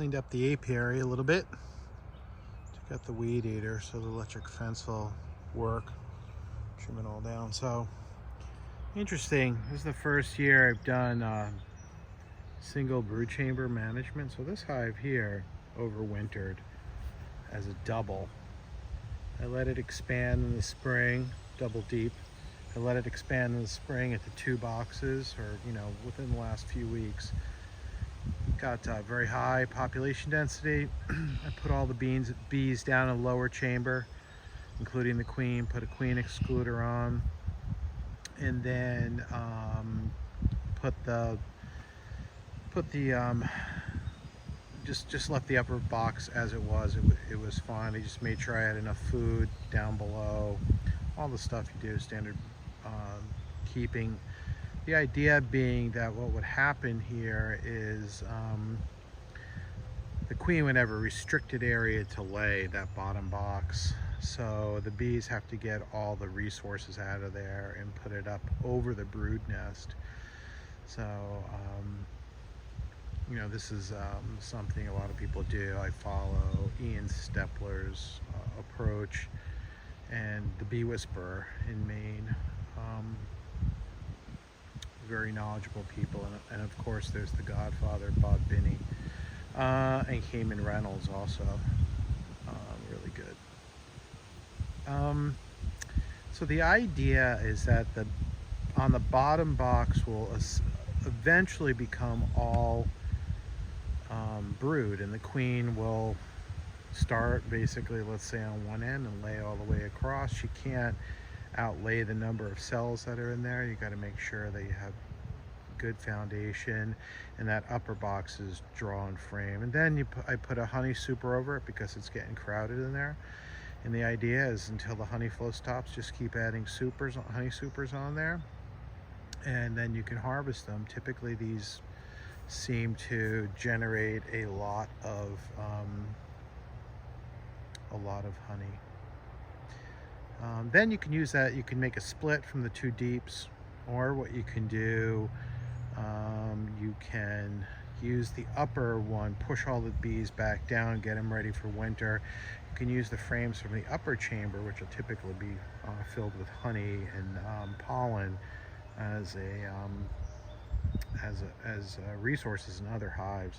Cleaned up the apiary a little bit. Took out the weed eater so the electric fence will work. Trim it all down. So interesting. This is the first year I've done single brood chamber management. So this hive here overwintered as a double. I let it expand in the spring, double deep. I let it expand in the spring into 2 boxes, or within the last few weeks. Got very high population density. I put all the bees down in a lower chamber, including the queen. Put a queen excluder on, and then just left the upper box as it was. It was fine. I just made sure I had enough food down below. All the stuff you do, standard keeping. The idea being that what would happen here is the queen would have a restricted area to lay, that bottom box. So the bees have to get all the resources out of there and put it up over the brood nest. So, this is something a lot of people do. I follow Ian Stepler's approach and the Bee Whisperer in Maine. Very knowledgeable people, and of course there's the Godfather, Bob Binney, and Cayman Reynolds also, really good. So the idea is that on the bottom box will eventually become all brood, and the queen will start basically, let's say, on one end and lay all the way across. She can't outlay the number of cells that are in there. You got to make sure that you have good foundation, and that upper box is drawn frame. And then I put a honey super over it because it's getting crowded in there. And the idea is, until the honey flow stops, just keep adding honey supers on there, and then you can harvest them. Typically these seem to generate a lot of honey. Then you can use that. You can make a split from the 2 deeps, or what you can do, you can use the upper one, push all the bees back down, get them ready for winter. You can use the frames from the upper chamber, which will typically be filled with honey and pollen, as resources in other hives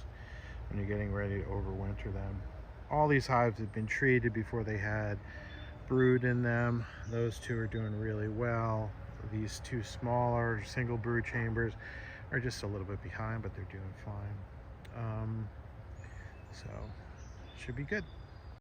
when you're getting ready to overwinter them. All these hives have been treated before they had brood in them. Those 2 are doing really well. These 2 smaller single brood chambers are just a little bit behind, but they're doing fine. So should be good.